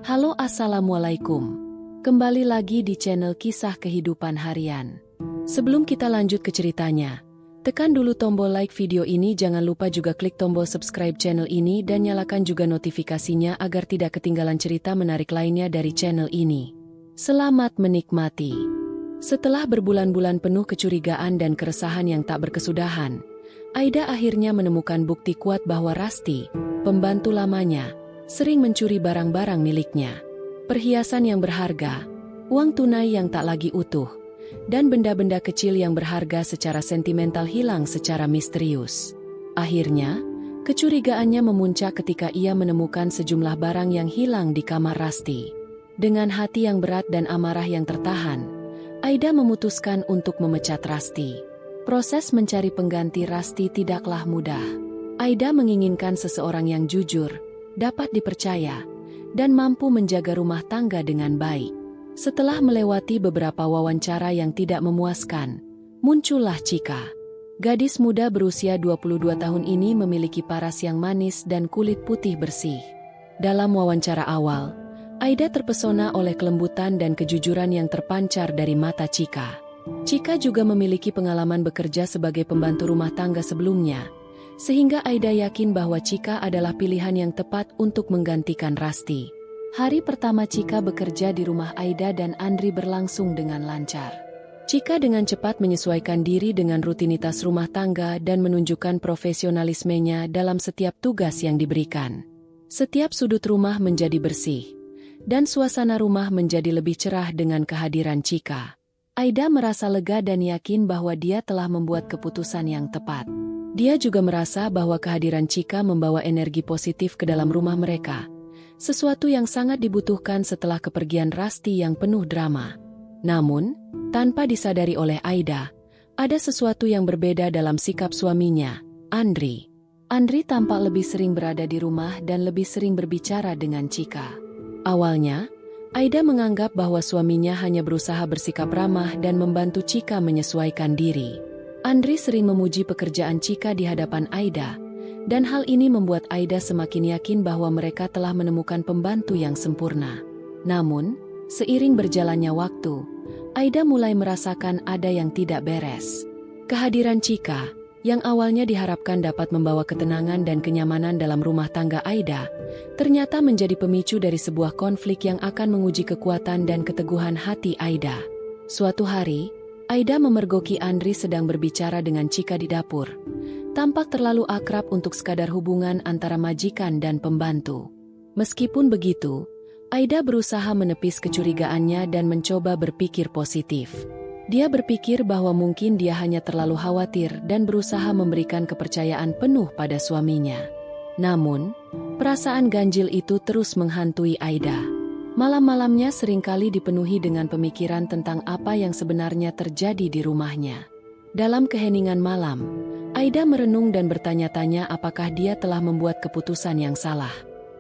Halo, assalamualaikum. Kembali lagi di channel Kisah Kehidupan Harian. Sebelum kita lanjut ke ceritanya, tekan dulu tombol like video ini, jangan lupa juga klik tombol subscribe channel ini dan nyalakan juga notifikasinya agar tidak ketinggalan cerita menarik lainnya dari channel ini. Selamat menikmati. Setelah berbulan-bulan penuh kecurigaan dan keresahan yang tak berkesudahan, Aida akhirnya menemukan bukti kuat bahwa Rasti, pembantu lamanya, sering mencuri barang-barang miliknya. Perhiasan yang berharga, uang tunai yang tak lagi utuh, dan benda-benda kecil yang berharga secara sentimental hilang secara misterius. Akhirnya, kecurigaannya memuncak ketika ia menemukan sejumlah barang yang hilang di kamar Rasti. Dengan hati yang berat dan amarah yang tertahan, Aida memutuskan untuk memecat Rasti. Proses mencari pengganti Rasti tidaklah mudah. Aida menginginkan seseorang yang jujur, dapat dipercaya, dan mampu menjaga rumah tangga dengan baik. Setelah melewati beberapa wawancara yang tidak memuaskan, muncullah Chika. Gadis muda berusia 22 tahun ini memiliki paras yang manis dan kulit putih bersih. Dalam wawancara awal, Aida terpesona oleh kelembutan dan kejujuran yang terpancar dari mata Chika. Chika juga memiliki pengalaman bekerja sebagai pembantu rumah tangga sebelumnya, sehingga Aida yakin bahwa Chika adalah pilihan yang tepat untuk menggantikan Rasti. Hari pertama Chika bekerja di rumah Aida dan Andri berlangsung dengan lancar. Chika dengan cepat menyesuaikan diri dengan rutinitas rumah tangga dan menunjukkan profesionalismenya dalam setiap tugas yang diberikan. Setiap sudut rumah menjadi bersih, dan suasana rumah menjadi lebih cerah dengan kehadiran Chika. Aida merasa lega dan yakin bahwa dia telah membuat keputusan yang tepat. Dia juga merasa bahwa kehadiran Chika membawa energi positif ke dalam rumah mereka, sesuatu yang sangat dibutuhkan setelah kepergian Rasti yang penuh drama. Namun, tanpa disadari oleh Aida, ada sesuatu yang berbeda dalam sikap suaminya, Andri. Andri tampak lebih sering berada di rumah dan lebih sering berbicara dengan Chika. Awalnya, Aida menganggap bahwa suaminya hanya berusaha bersikap ramah dan membantu Chika menyesuaikan diri. Andri sering memuji pekerjaan Chika di hadapan Aida, dan hal ini membuat Aida semakin yakin bahwa mereka telah menemukan pembantu yang sempurna. Namun, seiring berjalannya waktu, Aida mulai merasakan ada yang tidak beres. Kehadiran Chika, yang awalnya diharapkan dapat membawa ketenangan dan kenyamanan dalam rumah tangga Aida, ternyata menjadi pemicu dari sebuah konflik yang akan menguji kekuatan dan keteguhan hati Aida. Suatu hari, Aida memergoki Andri sedang berbicara dengan Chika di dapur. Tampak terlalu akrab untuk sekadar hubungan antara majikan dan pembantu. Meskipun begitu, Aida berusaha menepis kecurigaannya dan mencoba berpikir positif. Dia berpikir bahwa mungkin dia hanya terlalu khawatir dan berusaha memberikan kepercayaan penuh pada suaminya. Namun, perasaan ganjil itu terus menghantui Aida. Malam-malamnya seringkali dipenuhi dengan pemikiran tentang apa yang sebenarnya terjadi di rumahnya. Dalam keheningan malam, Aida merenung dan bertanya-tanya apakah dia telah membuat keputusan yang salah.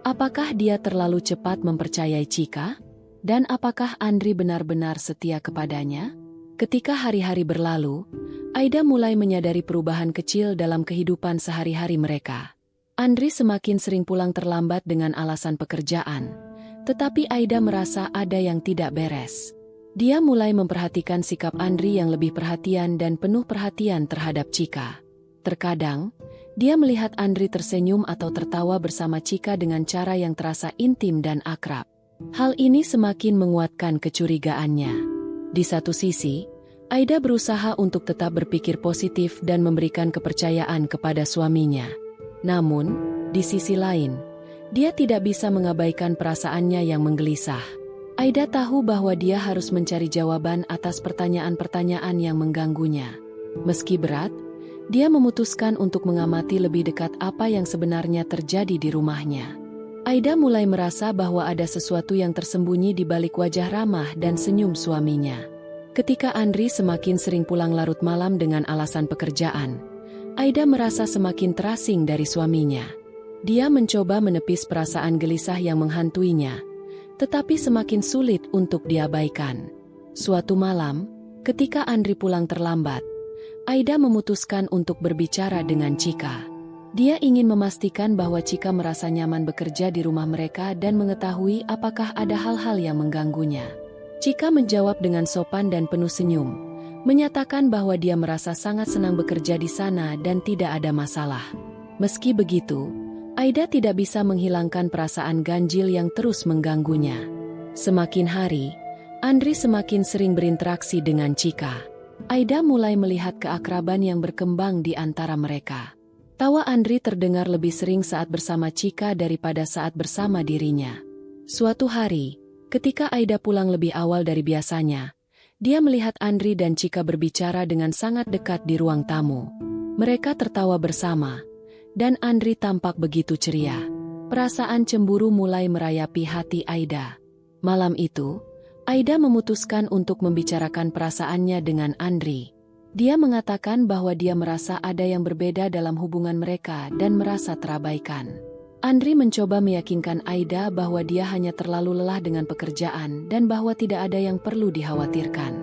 Apakah dia terlalu cepat mempercayai Chika? Dan apakah Andri benar-benar setia kepadanya? Ketika hari-hari berlalu, Aida mulai menyadari perubahan kecil dalam kehidupan sehari-hari mereka. Andri semakin sering pulang terlambat dengan alasan pekerjaan. Tetapi Aida merasa ada yang tidak beres. Dia mulai memperhatikan sikap Andri yang lebih perhatian dan penuh perhatian terhadap Chika. Terkadang, dia melihat Andri tersenyum atau tertawa bersama Chika dengan cara yang terasa intim dan akrab. Hal ini semakin menguatkan kecurigaannya. Di satu sisi, Aida berusaha untuk tetap berpikir positif dan memberikan kepercayaan kepada suaminya. Namun, di sisi lain, dia tidak bisa mengabaikan perasaannya yang menggelisah. Aida tahu bahwa dia harus mencari jawaban atas pertanyaan-pertanyaan yang mengganggunya. Meski berat, dia memutuskan untuk mengamati lebih dekat apa yang sebenarnya terjadi di rumahnya. Aida mulai merasa bahwa ada sesuatu yang tersembunyi di balik wajah ramah dan senyum suaminya. Ketika Andri semakin sering pulang larut malam dengan alasan pekerjaan, Aida merasa semakin terasing dari suaminya. Dia mencoba menepis perasaan gelisah yang menghantuinya, tetapi semakin sulit untuk diabaikan. Suatu malam, ketika Andri pulang terlambat, Aida memutuskan untuk berbicara dengan Chika. Dia ingin memastikan bahwa Chika merasa nyaman bekerja di rumah mereka dan mengetahui apakah ada hal-hal yang mengganggunya. Chika menjawab dengan sopan dan penuh senyum, menyatakan bahwa dia merasa sangat senang bekerja di sana dan tidak ada masalah. Meski begitu, Aida tidak bisa menghilangkan perasaan ganjil yang terus mengganggunya. Semakin hari, Andri semakin sering berinteraksi dengan Chika. Aida mulai melihat keakraban yang berkembang di antara mereka. Tawa Andri terdengar lebih sering saat bersama Chika daripada saat bersama dirinya. Suatu hari, ketika Aida pulang lebih awal dari biasanya, dia melihat Andri dan Chika berbicara dengan sangat dekat di ruang tamu. Mereka tertawa bersama, dan Andri tampak begitu ceria. Perasaan cemburu mulai merayapi hati Aida. Malam itu, Aida memutuskan untuk membicarakan perasaannya dengan Andri. Dia mengatakan bahwa dia merasa ada yang berbeda dalam hubungan mereka dan merasa terabaikan. Andri mencoba meyakinkan Aida bahwa dia hanya terlalu lelah dengan pekerjaan dan bahwa tidak ada yang perlu dikhawatirkan.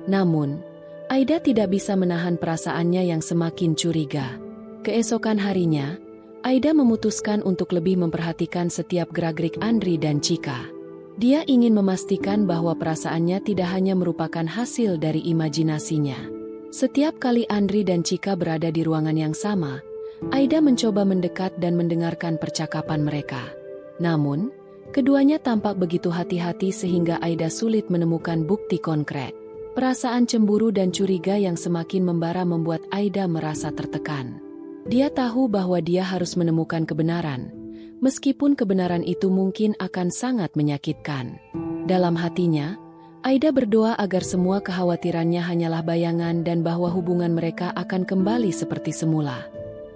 Namun, Aida tidak bisa menahan perasaannya yang semakin curiga. Keesokan harinya, Aida memutuskan untuk lebih memperhatikan setiap gerak-gerik Andri dan Chika. Dia ingin memastikan bahwa perasaannya tidak hanya merupakan hasil dari imajinasinya. Setiap kali Andri dan Chika berada di ruangan yang sama, Aida mencoba mendekat dan mendengarkan percakapan mereka. Namun, keduanya tampak begitu hati-hati sehingga Aida sulit menemukan bukti konkret. Perasaan cemburu dan curiga yang semakin membara membuat Aida merasa tertekan. Dia tahu bahwa dia harus menemukan kebenaran, meskipun kebenaran itu mungkin akan sangat menyakitkan. Dalam hatinya, Aida berdoa agar semua kekhawatirannya hanyalah bayangan dan bahwa hubungan mereka akan kembali seperti semula.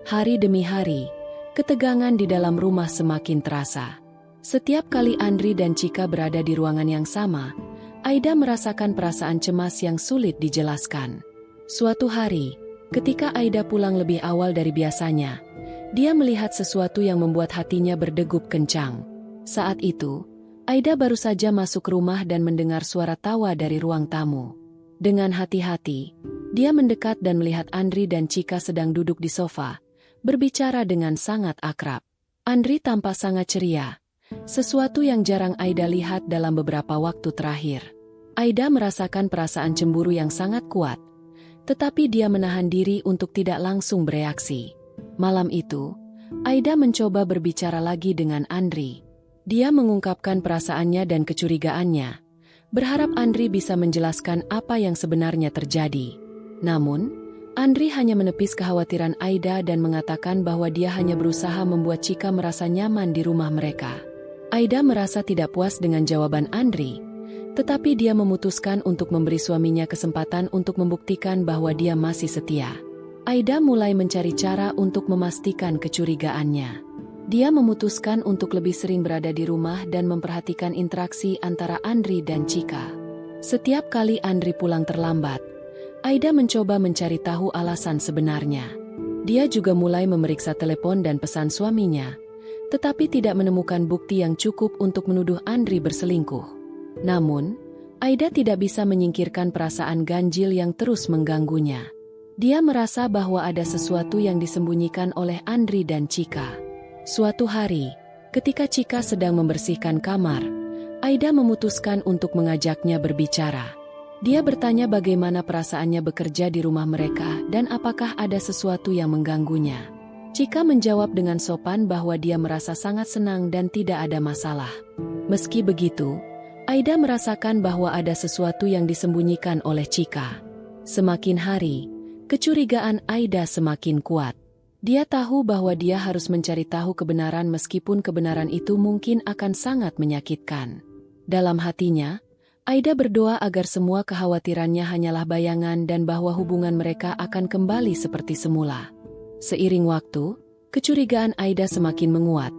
Hari demi hari, ketegangan di dalam rumah semakin terasa. Setiap kali Andri dan Chika berada di ruangan yang sama, Aida merasakan perasaan cemas yang sulit dijelaskan. Suatu hari, ketika Aida pulang lebih awal dari biasanya, dia melihat sesuatu yang membuat hatinya berdegup kencang. Saat itu, Aida baru saja masuk rumah dan mendengar suara tawa dari ruang tamu. Dengan hati-hati, dia mendekat dan melihat Andri dan Chika sedang duduk di sofa, berbicara dengan sangat akrab. Andri tampak sangat ceria, sesuatu yang jarang Aida lihat dalam beberapa waktu terakhir. Aida merasakan perasaan cemburu yang sangat kuat, tetapi dia menahan diri untuk tidak langsung bereaksi. Malam itu, Aida mencoba berbicara lagi dengan Andri. Dia mengungkapkan perasaannya dan kecurigaannya, berharap Andri bisa menjelaskan apa yang sebenarnya terjadi. Namun, Andri hanya menepis kekhawatiran Aida dan mengatakan bahwa dia hanya berusaha membuat Chika merasa nyaman di rumah mereka. Aida merasa tidak puas dengan jawaban Andri, tetapi dia memutuskan untuk memberi suaminya kesempatan untuk membuktikan bahwa dia masih setia. Aida mulai mencari cara untuk memastikan kecurigaannya. Dia memutuskan untuk lebih sering berada di rumah dan memperhatikan interaksi antara Andri dan Chika. Setiap kali Andri pulang terlambat, Aida mencoba mencari tahu alasan sebenarnya. Dia juga mulai memeriksa telepon dan pesan suaminya, tetapi tidak menemukan bukti yang cukup untuk menuduh Andri berselingkuh. Namun, Aida tidak bisa menyingkirkan perasaan ganjil yang terus mengganggunya. Dia merasa bahwa ada sesuatu yang disembunyikan oleh Andri dan Chika. Suatu hari, ketika Chika sedang membersihkan kamar, Aida memutuskan untuk mengajaknya berbicara. Dia bertanya bagaimana perasaannya bekerja di rumah mereka dan apakah ada sesuatu yang mengganggunya. Chika menjawab dengan sopan bahwa dia merasa sangat senang dan tidak ada masalah. Meski begitu, Aida merasakan bahwa ada sesuatu yang disembunyikan oleh Chika. Semakin hari, kecurigaan Aida semakin kuat. Dia tahu bahwa dia harus mencari tahu kebenaran meskipun kebenaran itu mungkin akan sangat menyakitkan. Dalam hatinya, Aida berdoa agar semua kekhawatirannya hanyalah bayangan dan bahwa hubungan mereka akan kembali seperti semula. Seiring waktu, kecurigaan Aida semakin menguat,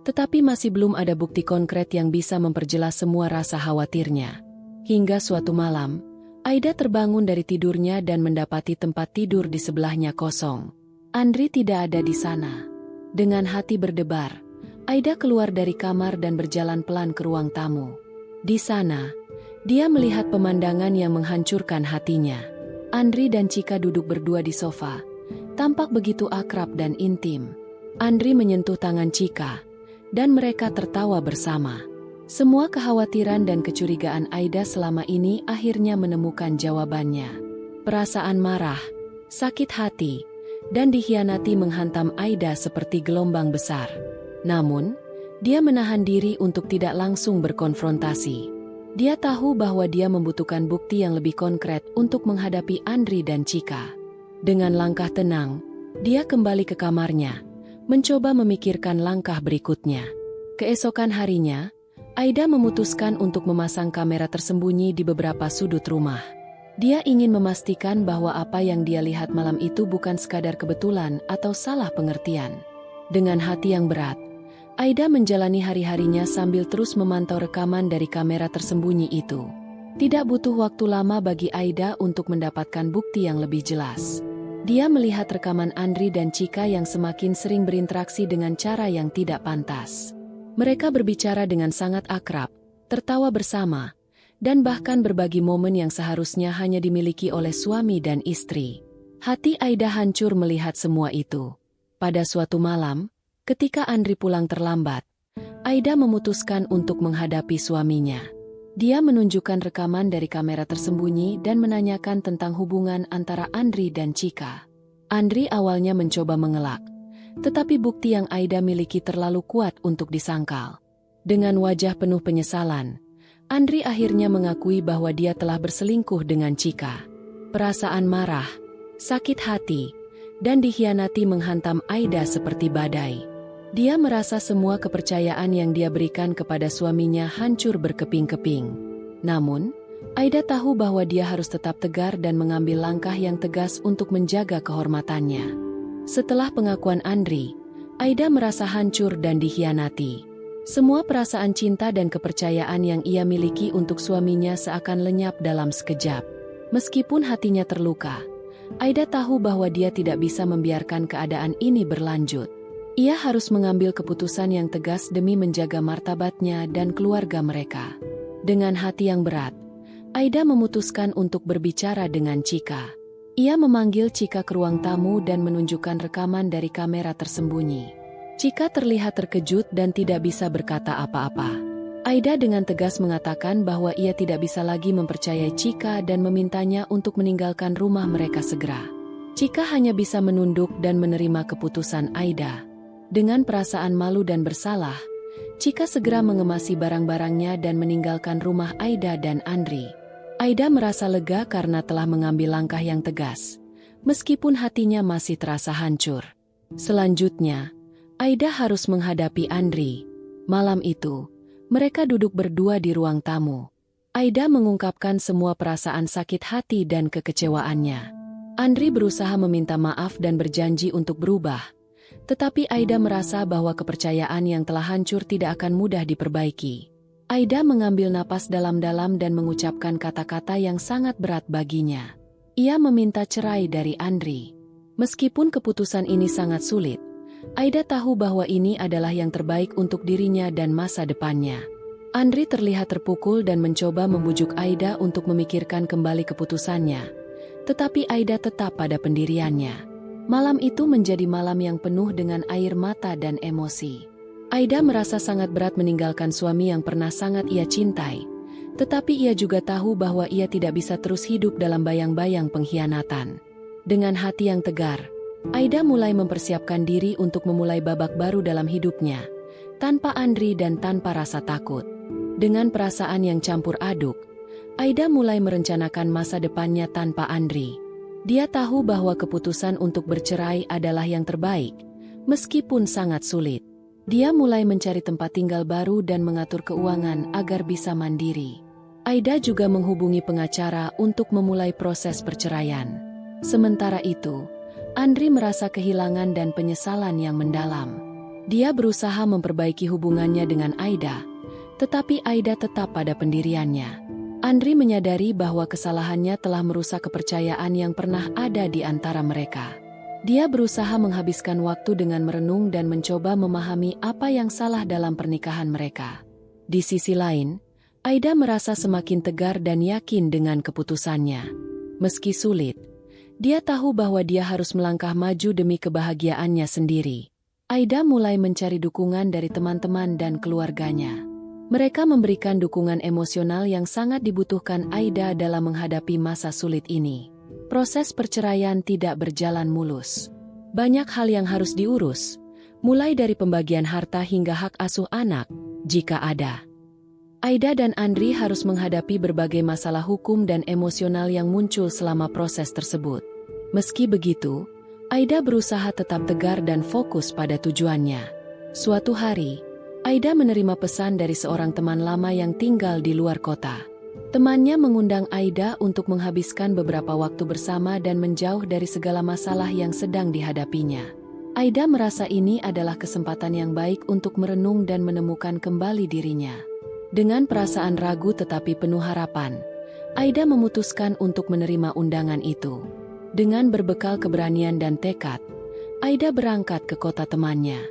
tetapi masih belum ada bukti konkret yang bisa memperjelas semua rasa khawatirnya. Hingga suatu malam, Aida terbangun dari tidurnya dan mendapati tempat tidur di sebelahnya kosong. Andri tidak ada di sana. Dengan hati berdebar, Aida keluar dari kamar dan berjalan pelan ke ruang tamu. Di sana, dia melihat pemandangan yang menghancurkan hatinya. Andri dan Chika duduk berdua di sofa, tampak begitu akrab dan intim. Andri menyentuh tangan Chika, dan mereka tertawa bersama. Semua kekhawatiran dan kecurigaan Aida selama ini akhirnya menemukan jawabannya. Perasaan marah, sakit hati, dan dikhianati menghantam Aida seperti gelombang besar. Namun, dia menahan diri untuk tidak langsung berkonfrontasi. Dia tahu bahwa dia membutuhkan bukti yang lebih konkret untuk menghadapi Andri dan Chika. Dengan langkah tenang, dia kembali ke kamarnya, mencoba memikirkan langkah berikutnya. Keesokan harinya, Aida memutuskan untuk memasang kamera tersembunyi di beberapa sudut rumah. Dia ingin memastikan bahwa apa yang dia lihat malam itu bukan sekadar kebetulan atau salah pengertian. Dengan hati yang berat, Aida menjalani hari-harinya sambil terus memantau rekaman dari kamera tersembunyi itu. Tidak butuh waktu lama bagi Aida untuk mendapatkan bukti yang lebih jelas. Dia melihat rekaman Andri dan Chika yang semakin sering berinteraksi dengan cara yang tidak pantas. Mereka berbicara dengan sangat akrab, tertawa bersama, dan bahkan berbagi momen yang seharusnya hanya dimiliki oleh suami dan istri. Hati Aida hancur melihat semua itu. Pada suatu malam, ketika Andri pulang terlambat, Aida memutuskan untuk menghadapi suaminya. Dia menunjukkan rekaman dari kamera tersembunyi dan menanyakan tentang hubungan antara Andri dan Chika. Andri awalnya mencoba mengelak, tetapi bukti yang Aida miliki terlalu kuat untuk disangkal. Dengan wajah penuh penyesalan, Andri akhirnya mengakui bahwa dia telah berselingkuh dengan Chika. Perasaan marah, sakit hati, dan dikhianati menghantam Aida seperti badai. Dia merasa semua kepercayaan yang dia berikan kepada suaminya hancur berkeping-keping. Namun, Aida tahu bahwa dia harus tetap tegar dan mengambil langkah yang tegas untuk menjaga kehormatannya. Setelah pengakuan Andri, Aida merasa hancur dan dikhianati. Semua perasaan cinta dan kepercayaan yang ia miliki untuk suaminya seakan lenyap dalam sekejap. Meskipun hatinya terluka, Aida tahu bahwa dia tidak bisa membiarkan keadaan ini berlanjut. Ia harus mengambil keputusan yang tegas demi menjaga martabatnya dan keluarga mereka. Dengan hati yang berat, Aida memutuskan untuk berbicara dengan Chika. Ia memanggil Chika ke ruang tamu dan menunjukkan rekaman dari kamera tersembunyi. Chika terlihat terkejut dan tidak bisa berkata apa-apa. Aida dengan tegas mengatakan bahwa ia tidak bisa lagi mempercayai Chika dan memintanya untuk meninggalkan rumah mereka segera. Chika hanya bisa menunduk dan menerima keputusan Aida. Dengan perasaan malu dan bersalah, Chika segera mengemasi barang-barangnya dan meninggalkan rumah Aida dan Andri. Aida merasa lega karena telah mengambil langkah yang tegas, meskipun hatinya masih terasa hancur. Selanjutnya, Aida harus menghadapi Andri. Malam itu, mereka duduk berdua di ruang tamu. Aida mengungkapkan semua perasaan sakit hati dan kekecewaannya. Andri berusaha meminta maaf dan berjanji untuk berubah. Tetapi Aida merasa bahwa kepercayaan yang telah hancur tidak akan mudah diperbaiki. Aida mengambil napas dalam-dalam dan mengucapkan kata-kata yang sangat berat baginya. Ia meminta cerai dari Andri. Meskipun keputusan ini sangat sulit, Aida tahu bahwa ini adalah yang terbaik untuk dirinya dan masa depannya. Andri terlihat terpukul dan mencoba membujuk Aida untuk memikirkan kembali keputusannya. Tetapi Aida tetap pada pendiriannya. Malam itu menjadi malam yang penuh dengan air mata dan emosi. Aida merasa sangat berat meninggalkan suami yang pernah sangat ia cintai. Tetapi ia juga tahu bahwa ia tidak bisa terus hidup dalam bayang-bayang pengkhianatan. Dengan hati yang tegar, Aida mulai mempersiapkan diri untuk memulai babak baru dalam hidupnya, tanpa Andri dan tanpa rasa takut. Dengan perasaan yang campur aduk, Aida mulai merencanakan masa depannya tanpa Andri. Dia tahu bahwa keputusan untuk bercerai adalah yang terbaik, meskipun sangat sulit. Dia mulai mencari tempat tinggal baru dan mengatur keuangan agar bisa mandiri. Aida juga menghubungi pengacara untuk memulai proses perceraian. Sementara itu, Andri merasa kehilangan dan penyesalan yang mendalam. Dia berusaha memperbaiki hubungannya dengan Aida, tetapi Aida tetap pada pendiriannya. Andri menyadari bahwa kesalahannya telah merusak kepercayaan yang pernah ada di antara mereka. Dia berusaha menghabiskan waktu dengan merenung dan mencoba memahami apa yang salah dalam pernikahan mereka. Di sisi lain, Aida merasa semakin tegar dan yakin dengan keputusannya. Meski sulit, dia tahu bahwa dia harus melangkah maju demi kebahagiaannya sendiri. Aida mulai mencari dukungan dari teman-teman dan keluarganya. Mereka memberikan dukungan emosional yang sangat dibutuhkan Aida dalam menghadapi masa sulit ini. Proses perceraian tidak berjalan mulus. Banyak hal yang harus diurus, mulai dari pembagian harta hingga hak asuh anak, jika ada. Aida dan Andri harus menghadapi berbagai masalah hukum dan emosional yang muncul selama proses tersebut. Meski begitu, Aida berusaha tetap tegar dan fokus pada tujuannya. Suatu hari, Aida menerima pesan dari seorang teman lama yang tinggal di luar kota. Temannya mengundang Aida untuk menghabiskan beberapa waktu bersama dan menjauh dari segala masalah yang sedang dihadapinya. Aida merasa ini adalah kesempatan yang baik untuk merenung dan menemukan kembali dirinya. Dengan perasaan ragu tetapi penuh harapan, Aida memutuskan untuk menerima undangan itu. Dengan berbekal keberanian dan tekad, Aida berangkat ke kota temannya.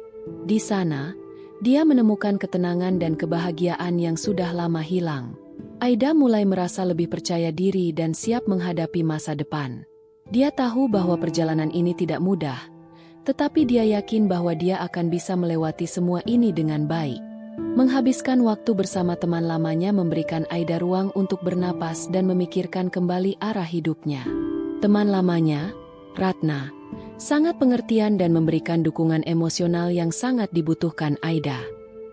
Di sana, dia menemukan ketenangan dan kebahagiaan yang sudah lama hilang. Aida mulai merasa lebih percaya diri dan siap menghadapi masa depan. Dia tahu bahwa perjalanan ini tidak mudah, tetapi dia yakin bahwa dia akan bisa melewati semua ini dengan baik. Menghabiskan waktu bersama teman lamanya memberikan Aida ruang untuk bernapas dan memikirkan kembali arah hidupnya. Teman lamanya, Ratna, sangat pengertian dan memberikan dukungan emosional yang sangat dibutuhkan Aida.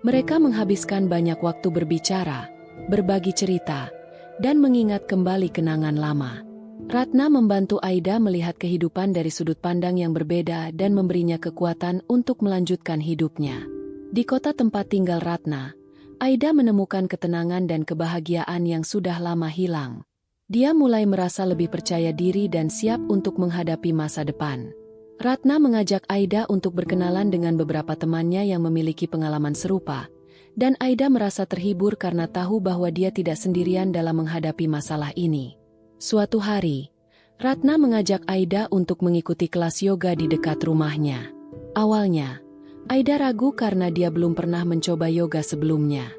Mereka menghabiskan banyak waktu berbicara, berbagi cerita, dan mengingat kembali kenangan lama. Ratna membantu Aida melihat kehidupan dari sudut pandang yang berbeda dan memberinya kekuatan untuk melanjutkan hidupnya. Di kota tempat tinggal Ratna, Aida menemukan ketenangan dan kebahagiaan yang sudah lama hilang. Dia mulai merasa lebih percaya diri dan siap untuk menghadapi masa depan. Ratna mengajak Aida untuk berkenalan dengan beberapa temannya yang memiliki pengalaman serupa, dan Aida merasa terhibur karena tahu bahwa dia tidak sendirian dalam menghadapi masalah ini. Suatu hari, Ratna mengajak Aida untuk mengikuti kelas yoga di dekat rumahnya. Awalnya, Aida ragu karena dia belum pernah mencoba yoga sebelumnya.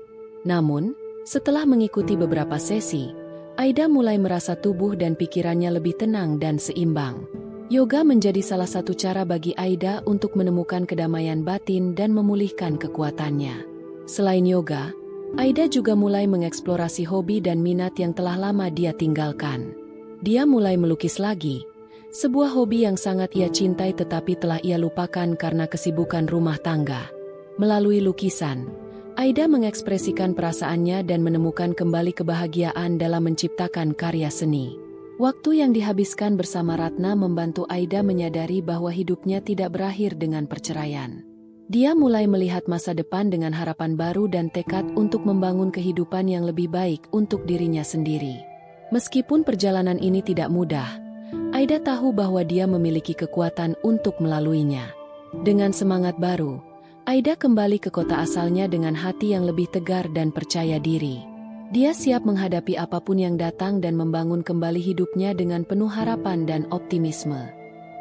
Namun, setelah mengikuti beberapa sesi, Aida mulai merasa tubuh dan pikirannya lebih tenang dan seimbang. Yoga menjadi salah satu cara bagi Aida untuk menemukan kedamaian batin dan memulihkan kekuatannya. Selain yoga, Aida juga mulai mengeksplorasi hobi dan minat yang telah lama dia tinggalkan. Dia mulai melukis lagi, sebuah hobi yang sangat ia cintai tetapi telah ia lupakan karena kesibukan rumah tangga. Melalui lukisan, Aida mengekspresikan perasaannya dan menemukan kembali kebahagiaan dalam menciptakan karya seni. Waktu yang dihabiskan bersama Ratna membantu Aida menyadari bahwa hidupnya tidak berakhir dengan perceraian. Dia mulai melihat masa depan dengan harapan baru dan tekad untuk membangun kehidupan yang lebih baik untuk dirinya sendiri. Meskipun perjalanan ini tidak mudah, Aida tahu bahwa dia memiliki kekuatan untuk melaluinya. Dengan semangat baru, Aida kembali ke kota asalnya dengan hati yang lebih tegar dan percaya diri. Dia siap menghadapi apapun yang datang dan membangun kembali hidupnya dengan penuh harapan dan optimisme.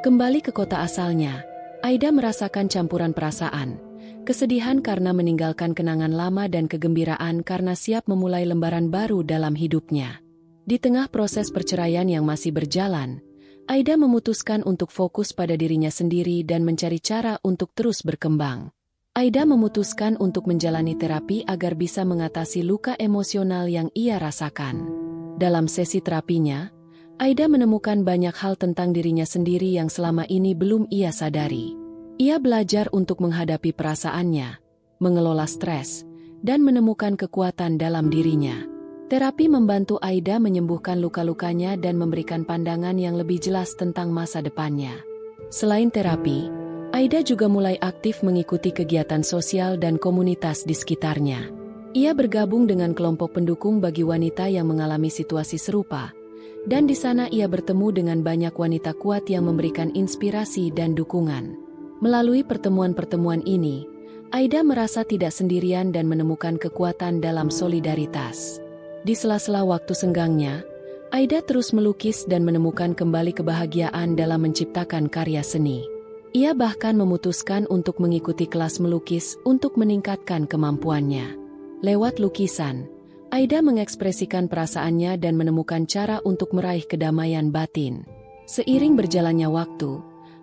Kembali ke kota asalnya, Aida merasakan campuran perasaan, kesedihan karena meninggalkan kenangan lama dan kegembiraan karena siap memulai lembaran baru dalam hidupnya. Di tengah proses perceraian yang masih berjalan, Aida memutuskan untuk fokus pada dirinya sendiri dan mencari cara untuk terus berkembang. Aida memutuskan untuk menjalani terapi agar bisa mengatasi luka emosional yang ia rasakan. Dalam sesi terapinya, Aida menemukan banyak hal tentang dirinya sendiri yang selama ini belum ia sadari. Ia belajar untuk menghadapi perasaannya, mengelola stres, dan menemukan kekuatan dalam dirinya. Terapi membantu Aida menyembuhkan luka-lukanya dan memberikan pandangan yang lebih jelas tentang masa depannya. Selain terapi, Aida juga mulai aktif mengikuti kegiatan sosial dan komunitas di sekitarnya. Ia bergabung dengan kelompok pendukung bagi wanita yang mengalami situasi serupa, dan di sana ia bertemu dengan banyak wanita kuat yang memberikan inspirasi dan dukungan. Melalui pertemuan-pertemuan ini, Aida merasa tidak sendirian dan menemukan kekuatan dalam solidaritas. Di sela-sela waktu senggangnya, Aida terus melukis dan menemukan kembali kebahagiaan dalam menciptakan karya seni. Ia bahkan memutuskan untuk mengikuti kelas melukis untuk meningkatkan kemampuannya. Lewat lukisan, Aida mengekspresikan perasaannya dan menemukan cara untuk meraih kedamaian batin. Seiring berjalannya waktu,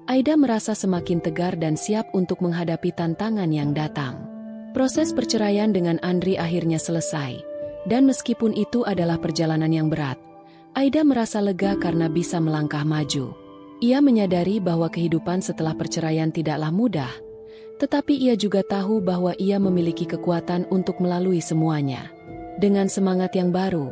Aida merasa semakin tegar dan siap untuk menghadapi tantangan yang datang. Proses perceraian dengan Andri akhirnya selesai, dan meskipun itu adalah perjalanan yang berat, Aida merasa lega karena bisa melangkah maju. Ia menyadari bahwa kehidupan setelah perceraian tidaklah mudah, tetapi ia juga tahu bahwa ia memiliki kekuatan untuk melalui semuanya. Dengan semangat yang baru,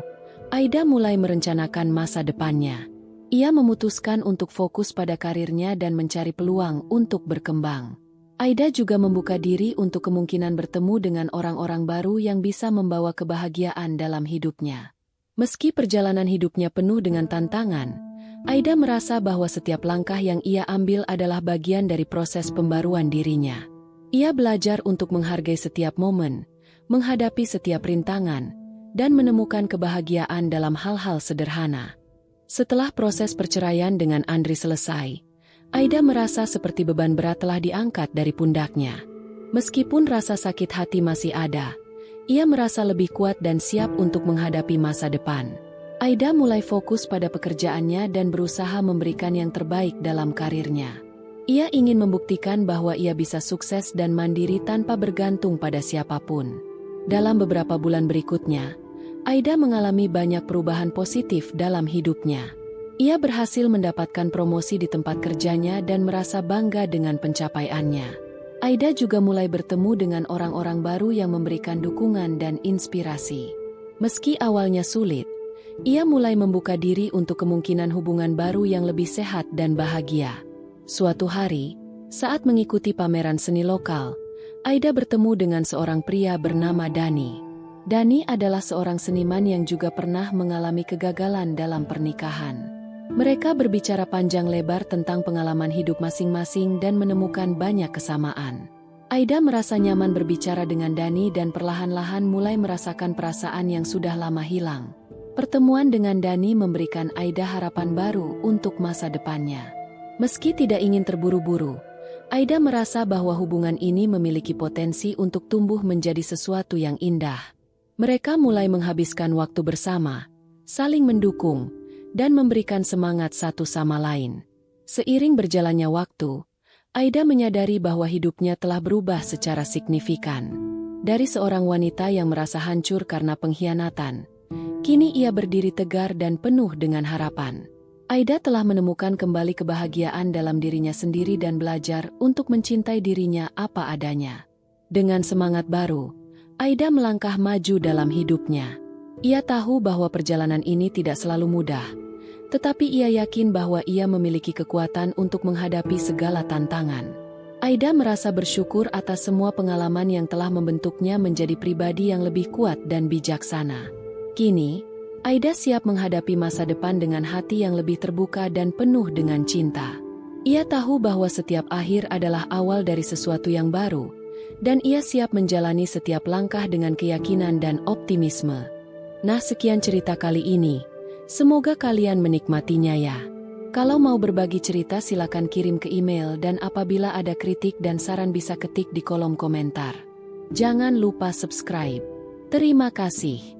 Aida mulai merencanakan masa depannya. Ia memutuskan untuk fokus pada karirnya dan mencari peluang untuk berkembang. Aida juga membuka diri untuk kemungkinan bertemu dengan orang-orang baru yang bisa membawa kebahagiaan dalam hidupnya. Meski perjalanan hidupnya penuh dengan tantangan, Aida merasa bahwa setiap langkah yang ia ambil adalah bagian dari proses pembaruan dirinya. Ia belajar untuk menghargai setiap momen, menghadapi setiap rintangan, dan menemukan kebahagiaan dalam hal-hal sederhana. Setelah proses perceraian dengan Andri selesai, Aida merasa seperti beban berat telah diangkat dari pundaknya. Meskipun rasa sakit hati masih ada, ia merasa lebih kuat dan siap untuk menghadapi masa depan. Aida mulai fokus pada pekerjaannya dan berusaha memberikan yang terbaik dalam karirnya. Ia ingin membuktikan bahwa ia bisa sukses dan mandiri tanpa bergantung pada siapapun. Dalam beberapa bulan berikutnya, Aida mengalami banyak perubahan positif dalam hidupnya. Ia berhasil mendapatkan promosi di tempat kerjanya dan merasa bangga dengan pencapaiannya. Aida juga mulai bertemu dengan orang-orang baru yang memberikan dukungan dan inspirasi. Meski awalnya sulit, ia mulai membuka diri untuk kemungkinan hubungan baru yang lebih sehat dan bahagia. Suatu hari, saat mengikuti pameran seni lokal, Aida bertemu dengan seorang pria bernama Dani. Dani adalah seorang seniman yang juga pernah mengalami kegagalan dalam pernikahan. Mereka berbicara panjang lebar tentang pengalaman hidup masing-masing dan menemukan banyak kesamaan. Aida merasa nyaman berbicara dengan Dani dan perlahan-lahan mulai merasakan perasaan yang sudah lama hilang. Pertemuan dengan Dani memberikan Aida harapan baru untuk masa depannya. Meski tidak ingin terburu-buru, Aida merasa bahwa hubungan ini memiliki potensi untuk tumbuh menjadi sesuatu yang indah. Mereka mulai menghabiskan waktu bersama, saling mendukung, dan memberikan semangat satu sama lain. Seiring berjalannya waktu, Aida menyadari bahwa hidupnya telah berubah secara signifikan. Dari seorang wanita yang merasa hancur karena pengkhianatan, kini ia berdiri tegar dan penuh dengan harapan. Aida telah menemukan kembali kebahagiaan dalam dirinya sendiri dan belajar untuk mencintai dirinya apa adanya. Dengan semangat baru, Aida melangkah maju dalam hidupnya. Ia tahu bahwa perjalanan ini tidak selalu mudah, tetapi ia yakin bahwa ia memiliki kekuatan untuk menghadapi segala tantangan. Aida merasa bersyukur atas semua pengalaman yang telah membentuknya menjadi pribadi yang lebih kuat dan bijaksana. Kini, Aida siap menghadapi masa depan dengan hati yang lebih terbuka dan penuh dengan cinta. Ia tahu bahwa setiap akhir adalah awal dari sesuatu yang baru, dan ia siap menjalani setiap langkah dengan keyakinan dan optimisme. Nah, sekian cerita kali ini. Semoga kalian menikmatinya ya. Kalau mau berbagi cerita silakan kirim ke email dan apabila ada kritik dan saran bisa ketik di kolom komentar. Jangan lupa subscribe. Terima kasih.